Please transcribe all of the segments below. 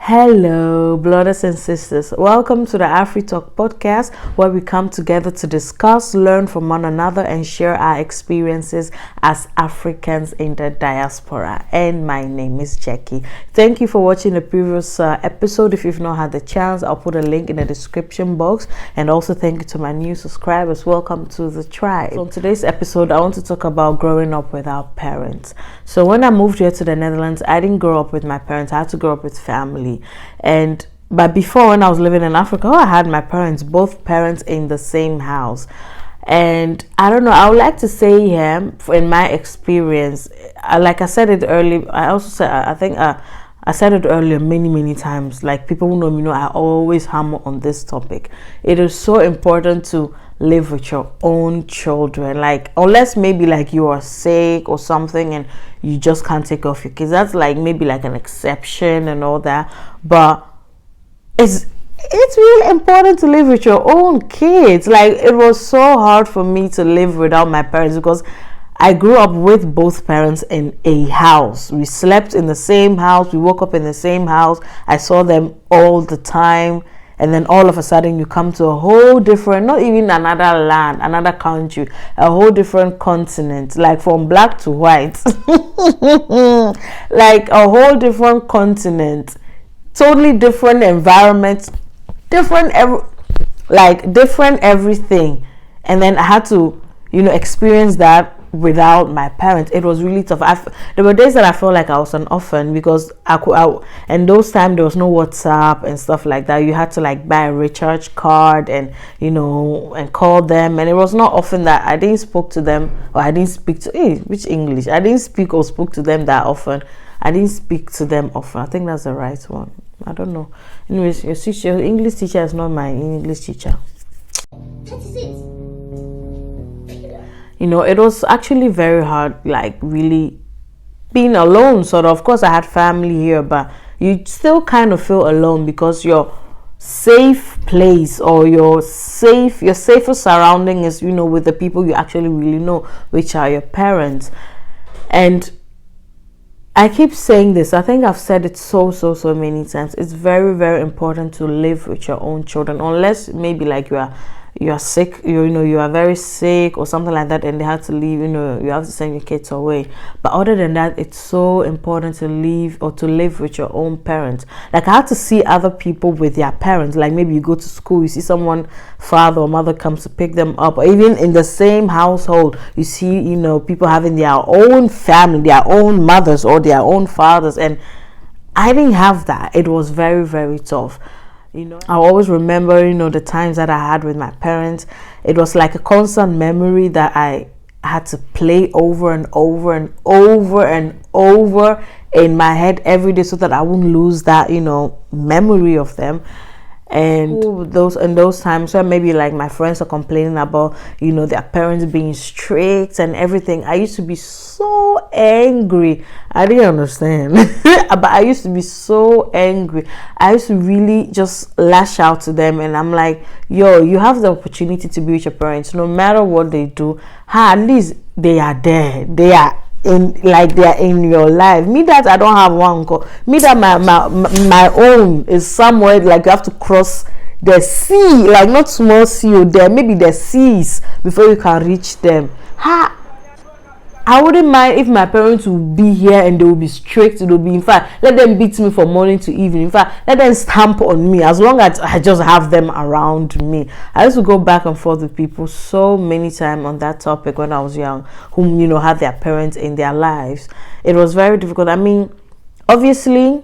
Hello, brothers and sisters. Welcome to the Afri Talk podcast, where we come together to discuss, learn from one another, and share our experiences as Africans in the diaspora. And my name is Jackie. Thank you for watching the previous episode. If you've not had the chance, I'll put a link in the description box. And also thank you to my new subscribers. Welcome to the tribe. So in today's episode, I want to talk about growing up without parents. So when I moved here to the Netherlands, I didn't grow up with my parents. I had to grow up with family. But before, when I was living in Africa, I had my parents, both parents in the same house. And I don't know, I would like to say here, in my experience, like I said it earlier, I said it earlier many times. Like, people who know me know I always hammer on this topic. It is so important to live with your own children, like, unless maybe like you are sick or something and you just can't take off your kids. That's like maybe like an exception and all that, but it's really important to live with your own kids. Like, it was so hard for me to live without my parents because I grew up with both parents in a house. We slept in the same house, we woke up in the same house, I saw them all the time. And then all of a sudden you come to a whole different, not even another land, another country, a whole different continent, like from black to white, like a whole different continent, totally different environment, different everything. And then I had to, experience that without my parents. It was really tough. There were days that I felt like I was an orphan because and those times there was no WhatsApp and stuff like that. You had to like buy a recharge card and and call them, and it was not often that I didn't speak to them, or I didn't speak to which English I didn't speak or spoke to them that often. I didn't speak to them often. I think that's the right one. I don't know. Anyways, your English teacher is not my English teacher. It was actually very hard, like really being alone, sort of. Of course, I had family here, but you still kind of feel alone because your safe place or your safer surrounding is, with the people you actually really know, which are your parents. And I keep saying this. I think I've said it so many times. It's very, very important to live with your own children, unless maybe like you are sick, you are very sick or something like that, and they have to leave, you have to send your kids away. But other than that, it's so important to live with your own parents. Like, I had to see other people with their parents. Like, maybe you go to school, you see someone, father or mother comes to pick them up, or even in the same household, you see, people having their own family, their own mothers or their own fathers. And I didn't have that. It was very, very tough. I always remember, the times that I had with my parents. It was like a constant memory that I had to play over and over and over and over in my head every day so that I wouldn't lose that, memory of them. And those times where maybe like my friends are complaining about, their parents being strict and everything, I used to be so angry. I didn't understand, but I used to be so angry. I used to really just lash out to them, and I'm like, yo, you have the opportunity to be with your parents. No matter what they do, at least they are there. They are in your life. Me that I don't have one uncle. Me that my own is somewhere, like you have to cross the sea, like not small sea, there maybe the seas before you can reach them. I wouldn't mind if my parents would be here and they will be strict. It will be, in fact, let them beat me from morning to evening. In fact, let them stamp on me, as long as I just have them around me. I used to go back and forth with people so many times on that topic when I was young, whom, had their parents in their lives. It was very difficult. I mean, obviously,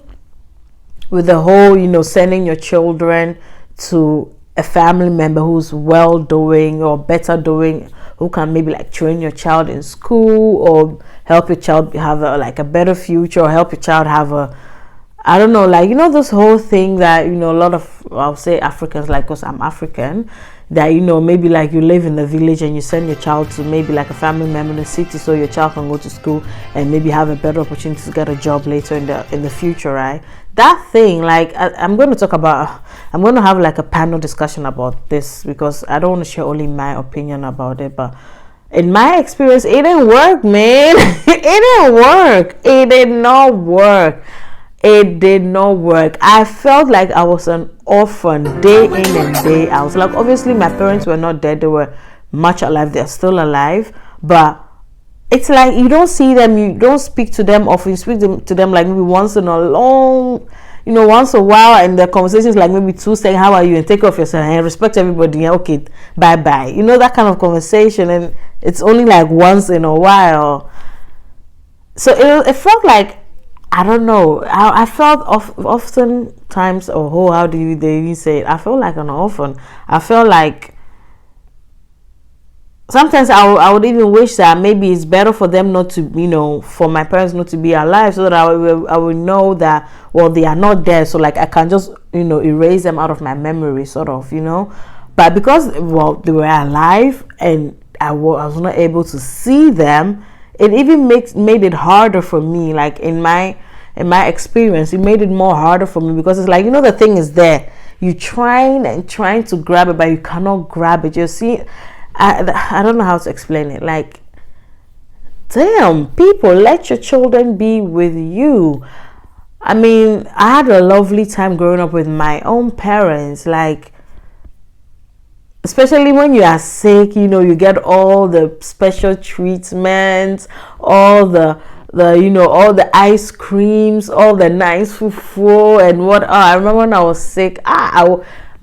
with the whole, sending your children to a family member who's well doing or better doing, who can maybe like train your child in school or help your child have a better future, or help your child have I don't know, like, this whole thing that, a lot of, I'll say Africans, like, because I'm African, that, maybe like you live in the village and you send your child to maybe like a family member in the city so your child can go to school and maybe have a better opportunity to get a job later in the future, right? That thing, like, I'm going to have like a panel discussion about this, because I don't want to share only my opinion about it, but in my experience, it didn't work, man. It didn't work. It did not work. It did not work. I felt like I was an orphan day in and day out. Like, obviously my parents were not dead, they were much alive, they're still alive, but it's like you don't see them, you don't speak to them often. You speak to them like maybe once in a long, once a while, and the conversations like maybe two saying how are you and take care of yourself and respect everybody, okay, bye bye, that kind of conversation. And it's only like once in a while. So it felt like, I don't know, I felt oftentimes, how do they even say it, I felt like an orphan. I felt like sometimes I would even wish that maybe it's better for them not to, for my parents not to be alive, so that I would know that, well, they are not there, so like I can just, erase them out of my memory, sort of, But because, well, they were alive and I was not able to see them, it even made it harder for me. Like in my experience, it made it more harder for me, because it's like, the thing is there. You trying to grab it, but you cannot grab it. You see, I don't know how to explain it. Like, damn, people, let your children be with you. I mean, I had a lovely time growing up with my own parents. Like, especially when you are sick, you get all the special treatments, all the all the ice creams, all the nice fufu and what. I remember when I was sick,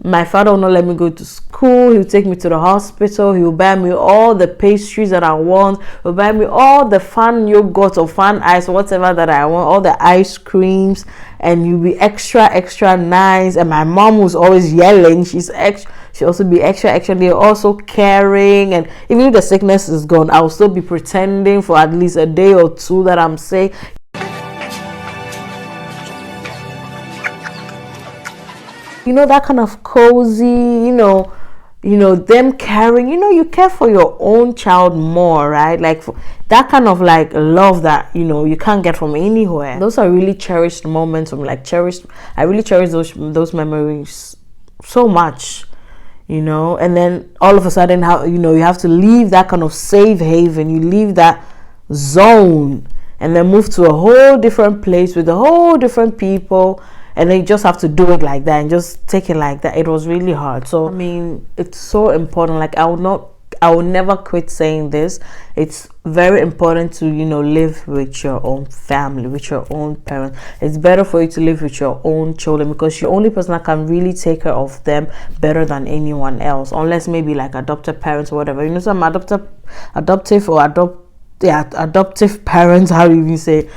my father will not let me go to school. He'll take me to the hospital. He'll buy me all the pastries that I want. He'll buy me all the fun yogurt or fun ice or whatever that I want, all the ice creams, and you'll be extra nice. And my mom was always yelling. She also be extra. They're also caring, and even if the sickness is gone, I'll still be pretending for at least a day or two that I'm sick. That kind of cozy, them caring, you care for your own child more, right? Like that kind of like love that, you can't get from anywhere. Those are really cherished moments. I really cherish those memories so much, and then all of a sudden, how, you have to leave that kind of safe haven, you leave that zone and then move to a whole different place with a whole different people. And they just have to do it like that and just take it like that. It was really hard. So, I mean, it's so important. Like, I will never quit saying this. It's very important to, live with your own family, with your own parents. It's better for you to live with your own children, because you're the only person that can really take care of them better than anyone else. Unless maybe like adopted parents or whatever. Some adoptive parents, how do you even say?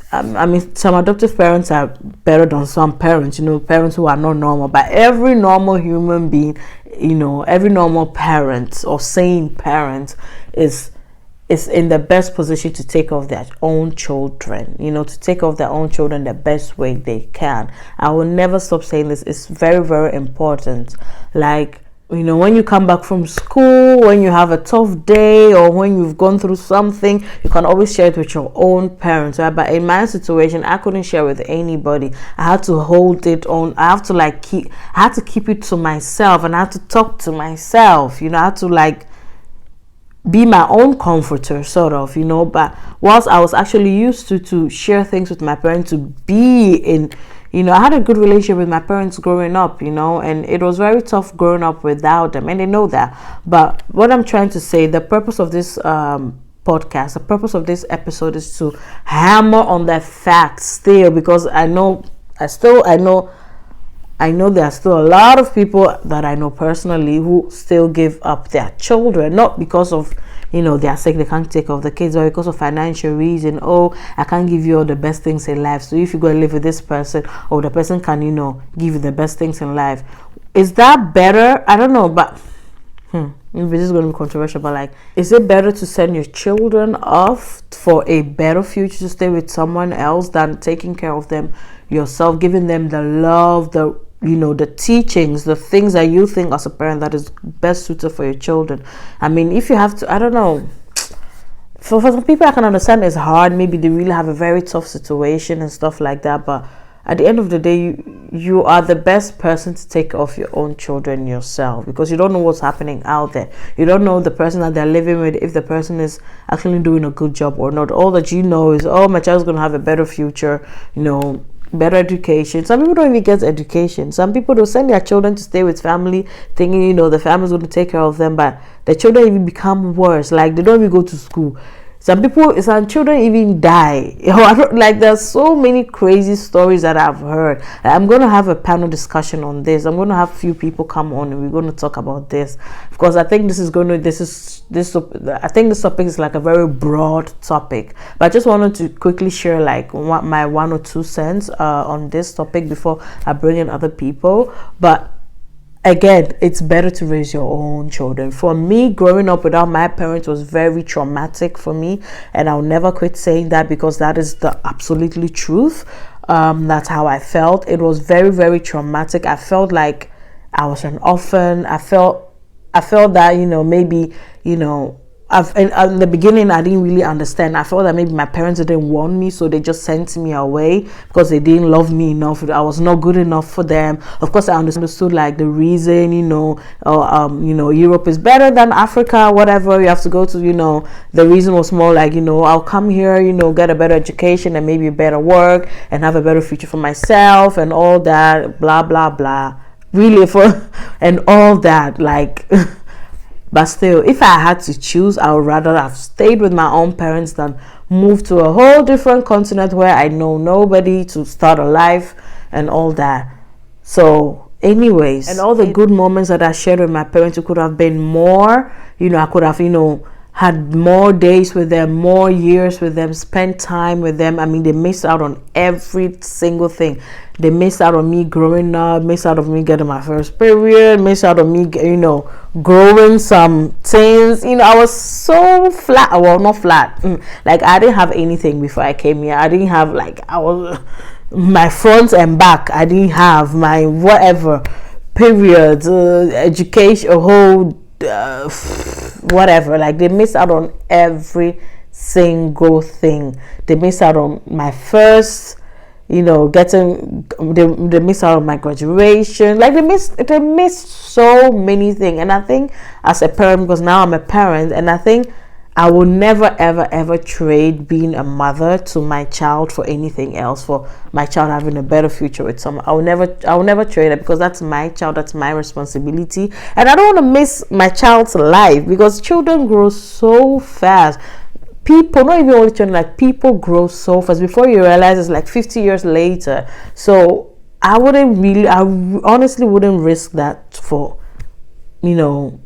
I mean, some adoptive parents are better than some parents, parents who are not normal. But every normal human being, every normal parent or sane parent is in the best position to take care of their own children, to take care of their own children the best way they can. I will never stop saying this. It's very, very important. Like, when you come back from school, when you have a tough day or when you've gone through something, you can always share it with your own parents, right? But in my situation, I couldn't share with anybody. I had to hold it on. I had to keep it to myself, and I had to talk to myself. I had to be my own comforter, sort of, But whilst I was actually used to share things with my parents, to be in, I had a good relationship with my parents growing up, and it was very tough growing up without them, and they know that. But what I'm trying to say, the purpose of this podcast, the purpose of this episode is to hammer on that fact still, because I know there are still a lot of people that I know personally who still give up their children, not because of they are sick, they can't take care of the kids, or because of financial reason. I can't give you all the best things in life, so if you go and live with this person, or the person can give you the best things in life. Is that better? I don't know, but maybe this is going to be controversial, but is it better to send your children off for a better future, to stay with someone else, than taking care of them yourself, giving them the love, the teachings, the things that you think as a parent that is best suited for your children? I mean, if you have to, I don't know, for some people I can understand it's hard. Maybe they really have a very tough situation and stuff like that, but at the end of the day, you are the best person to take care of your own children yourself, because you don't know what's happening out there. You don't know the person that they're living with, if the person is actually doing a good job or not. All that you know is, my child's going to have a better future, better education. Some people don't even get education. Some people don't send their children to stay with family, thinking, you know, the family's going to take care of them, but the children even become worse. Like, they don't even go to school. Some children even die. Like, there's so many crazy stories that I've heard. I'm going to have a panel discussion on this. I'm going to have a few people come on and we're going to talk about this, because I think this topic is like a very broad topic. But I just wanted to quickly share like my 1 or 2 cents on this topic before I bring in other people. But again, it's better to raise your own children. For me, growing up without my parents was very traumatic for me, and I'll never quit saying that, because that is the absolutely truth. That's how I felt. It was very, very traumatic. I felt like I was an orphan. I felt that, you know, maybe, you know, in the beginning I didn't really understand. I felt that maybe my parents didn't want me, so they just sent me away because they didn't love me enough. I was not good enough for them. Of course, I understood like the reason, you know, Europe is better than Africa, whatever you have to go to, you know. The reason was more like, you know, I'll come here, you know, get a better education and maybe better work and have a better future for myself and all that, blah blah blah, really, and all that, like. But still, if I had to choose, I would rather have stayed with my own parents than move to a whole different continent where I know nobody, to start a life and all that. So anyways, and all the good moments that I shared with my parents, it could have been more. You know, I could have, you know, had more days with them, more years with them, spent time with them. I mean, they missed out on every single thing. They missed out on me growing up, missed out on me getting my first period, missed out on me, you know, growing some things. You know, I was so flat. Well, not flat. Like, I didn't have anything before I came here. I didn't have, like, my front and back. I didn't have my whatever, periods, education, a whole, whatever. Like, they missed out on every single thing. They missed out on my first, you know, they missed out on my graduation. Like, they missed so many things. And I think as a parent, because now I'm a parent, and I think I will never ever ever trade being a mother to my child for anything else, for my child having a better future with someone. I will never trade it, because that's my child, that's my responsibility, and I don't want to miss my child's life, because children grow so fast. People, not even only children, like, people grow so fast. Before you realize, it's like 50 years later. So I honestly wouldn't risk that for, you know,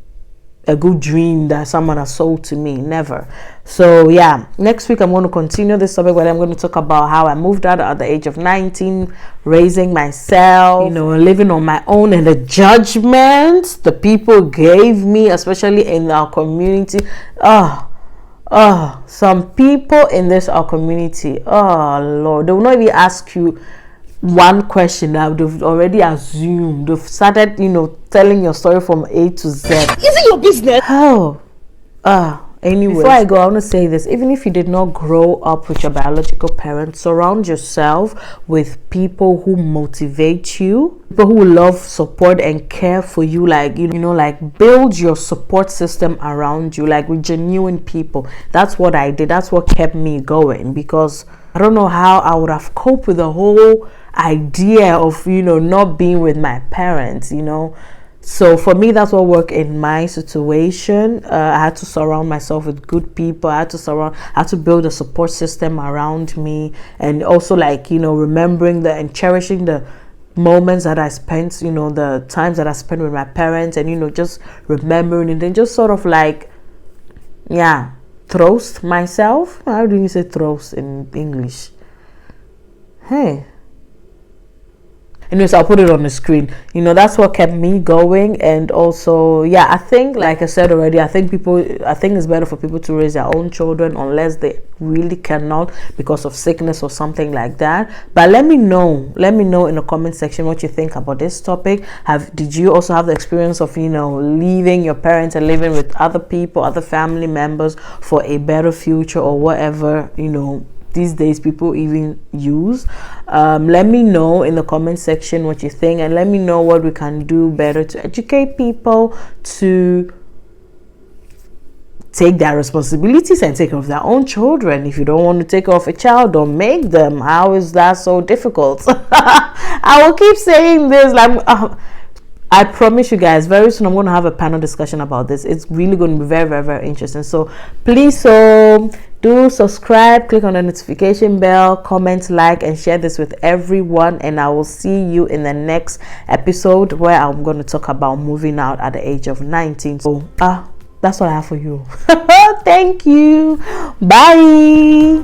a good dream that someone has sold to me. Never. So yeah, next week I'm going to continue this topic, where I'm going to talk about how I moved out at the age of 19, raising myself, you know, living on my own, and the judgment the people gave me, especially in our community. Some people in our community, oh Lord, they will not even ask you one question that they've already assumed. They've started, you know, telling your story from A to Z. Is it your business? Anyway, before I go, I want to say this. Even if you did not grow up with your biological parents, surround yourself with people who motivate you, people who love, support, and care for you. Like, you know, like, build your support system around you, like, with genuine people. That's what I did. That's what kept me going, because I don't know how I would have coped with the whole idea of, you know, not being with my parents, you know. So for me, that's what worked in my situation. I had to surround myself with good people. I had to build a support system around me, and also, like, you know, remembering and cherishing the moments that I spent, you know, the times that I spent with my parents, and, you know, just remembering, and then just sort of like, yeah, tröst myself. How do you say tröst in English? Hey. Anyways, I'll put it on the screen. You know, that's what kept me going. And also, yeah, I think, like I said already, I think it's better for people to raise their own children, unless they really cannot because of sickness or something like that. But let me know in the comment section what you think about this topic. Did you also have the experience of, you know, leaving your parents and living with other people, other family members, for a better future, or whatever, you know, these days people even use? Let me know in the comment section what you think, and let me know what we can do better to educate people, to take their responsibilities and take care of their own children. If you don't want to take care of a child, don't make them. How is that so difficult? I will keep saying this. I promise you guys, very soon I'm going to have a panel discussion about this. It's really going to be very, very, very interesting. So please do subscribe, click on the notification bell, comment, like, and share this with everyone. And I will see you in the next episode, where I'm going to talk about moving out at the age of 19. So that's what I have for you. Thank you. Bye.